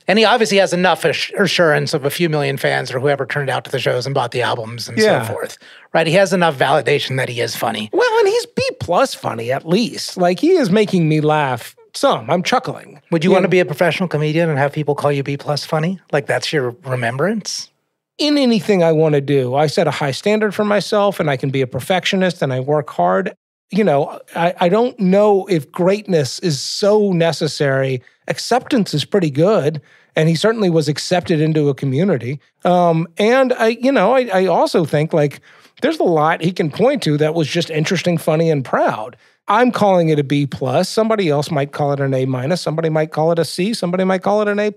And he obviously has enough assurance of a few million fans or whoever turned out to the shows and bought the albums and so forth. Right? He has enough validation that he is funny. Well, and he's B+ funny at least. Like, he is making me laugh some. I'm chuckling. Would you want to be a professional comedian and have people call you B+ funny? Like, that's your remembrance? In anything I want to do, I set a high standard for myself, and I can be a perfectionist, and I work hard. You know, I don't know if greatness is so necessary. Acceptance is pretty good, and he certainly was accepted into a community. And I also think, like, there's a lot he can point to that was just interesting, funny, and proud. I'm calling it a B+. Somebody else might call it an A-. Somebody might call it a C. Somebody might call it an A+.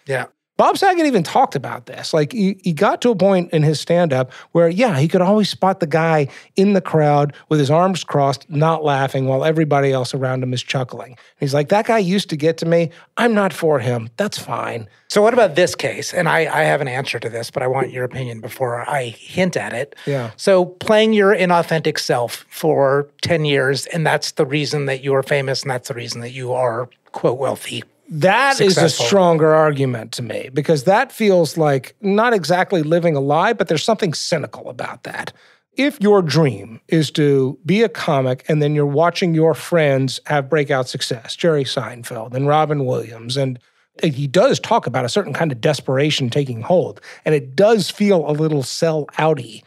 Yeah. Bob Saget even talked about this. Like, he got to a point in his stand-up where, he could always spot the guy in the crowd with his arms crossed, not laughing, while everybody else around him is chuckling. He's like, that guy used to get to me. I'm not for him. That's fine. So what about this case? And I have an answer to this, but I want your opinion before I hint at it. Yeah. So playing your inauthentic self for 10 years, and that's the reason that you are famous, and that's the reason that you are, quote, wealthy. That is a stronger argument to me, because that feels like not exactly living a lie, but there's something cynical about that. If your dream is to be a comic and then you're watching your friends have breakout success, Jerry Seinfeld and Robin Williams, and he does talk about a certain kind of desperation taking hold, and it does feel a little sell-outy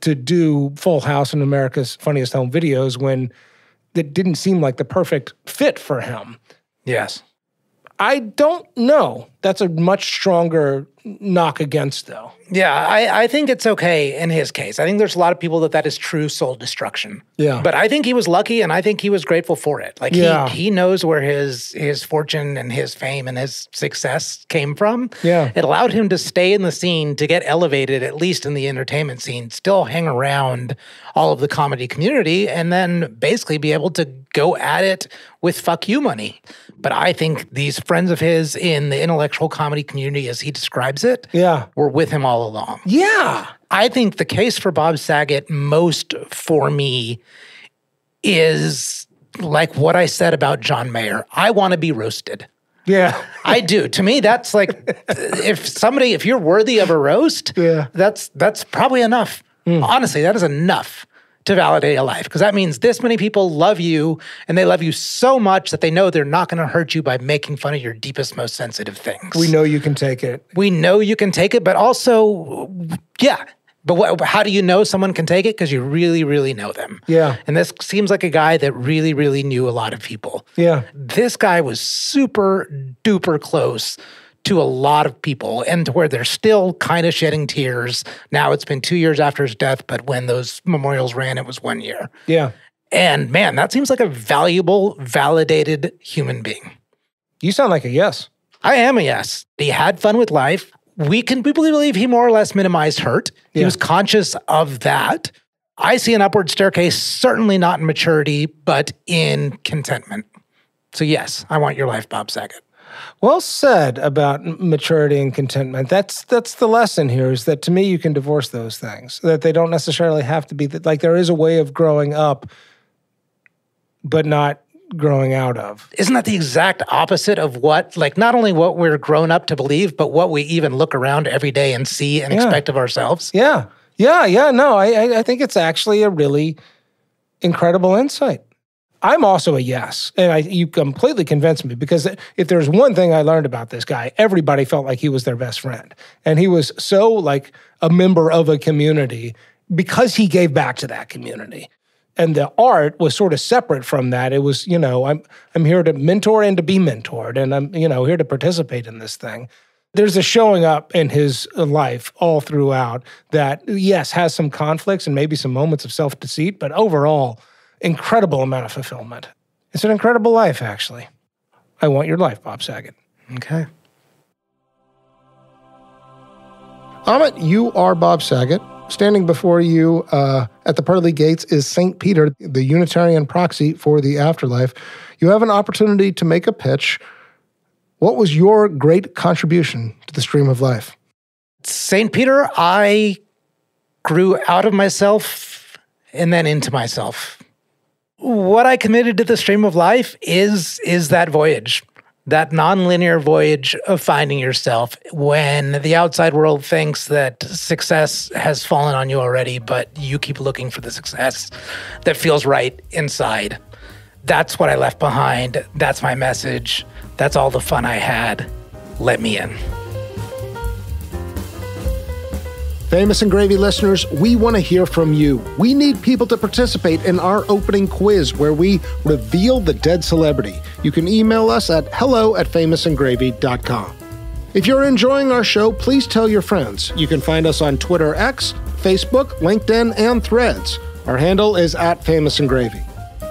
to do Full House and America's Funniest Home Videos when it didn't seem like the perfect fit for him. Yes. I don't know. That's a much stronger knock against, though. Yeah, I think it's okay in his case. I think there's a lot of people that is true soul destruction. Yeah. But I think he was lucky, and I think he was grateful for it. Like, he knows where his fortune and his fame and his success came from. Yeah. It allowed him to stay in the scene, to get elevated, at least in the entertainment scene, still hang around all of the comedy community, and then basically be able to go at it with fuck you money. But I think these friends of his in the intellectual comedy community, as he describes it, were with him all along. Yeah. I think the case for Bob Saget most for me is like what I said about John Mayer. I want to be roasted. Yeah. I do. To me, that's like, if you're worthy of a roast, that's probably enough. Honestly, that is enough to validate a life, because that means this many people love you, and they love you so much that they know they're not going to hurt you by making fun of your deepest, most sensitive things. We know you can take it. We know you can take it, but also, but how do you know someone can take it? Because you really, really know them. Yeah. And this seems like a guy that really, really knew a lot of people. Yeah. This guy was super duper close to a lot of people, and to where they're still kind of shedding tears. Now it's been 2 years after his death, but when those memorials ran, it was 1 year. Yeah. And man, that seems like a valuable, validated human being. You sound like a yes. I am a yes. He had fun with life. We believe he more or less minimized hurt. He was conscious of that. I see an upward staircase, certainly not in maturity, but in contentment. So yes, I want your life, Bob Saget. Well said about maturity and contentment. That's the lesson here, is that to me you can divorce those things, that they don't necessarily have to be, like there is a way of growing up, but not growing out of. Isn't that the exact opposite of what, like, not only what we're grown up to believe, but what we even look around every day and see and expect of ourselves? Yeah. No, I think it's actually a really incredible insight. I'm also a yes, and you completely convinced me, because if there's one thing I learned about this guy, everybody felt like he was their best friend. And he was so like a member of a community because he gave back to that community. And the art was sort of separate from that. It was, I'm here to mentor and to be mentored, and I'm, here to participate in this thing. There's a showing up in his life all throughout that, yes, has some conflicts and maybe some moments of self-deceit, but overall, incredible amount of fulfillment. It's an incredible life, actually. I want your life, Bob Saget. Okay. Amit, you are Bob Saget. Standing before you at the pearly gates is St. Peter, the Unitarian proxy for the afterlife. You have an opportunity to make a pitch. What was your great contribution to the stream of life? St. Peter, I grew out of myself and then into myself. What I committed to the stream of life is that voyage, that nonlinear voyage of finding yourself when the outside world thinks that success has fallen on you already, but you keep looking for the success that feels right inside. That's what I left behind. That's my message. That's all the fun I had. Let me in. Famous and Gravy listeners, we want to hear from you. We need people to participate in our opening quiz where we reveal the dead celebrity. You can email us at hello@famousandgravy.com. If you're enjoying our show, please tell your friends. You can find us on Twitter X, Facebook, LinkedIn, and Threads. Our handle is @famousandgravy.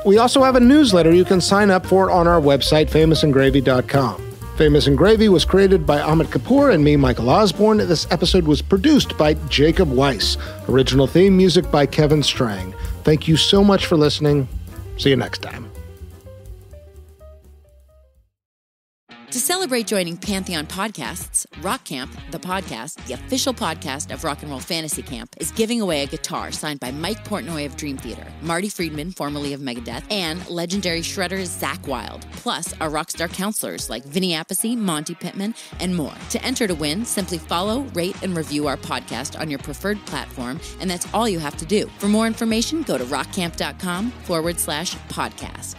We also have a newsletter you can sign up for on our website, famousandgravy.com. Famous and Gravy was created by Amit Kapoor and me, Michael Osborne. This episode was produced by Jacob Weiss. Original theme music by Kevin Strang. Thank you so much for listening. See you next time. To celebrate joining Pantheon Podcasts, Rock Camp, the podcast, the official podcast of Rock and Roll Fantasy Camp, is giving away a guitar signed by Mike Portnoy of Dream Theater, Marty Friedman, formerly of Megadeth, and legendary shredder Zakk Wylde, plus our rockstar counselors like Vinny Appice, Monty Pittman, and more. To enter to win, simply follow, rate, and review our podcast on your preferred platform, and that's all you have to do. For more information, go to rockcamp.com/podcast.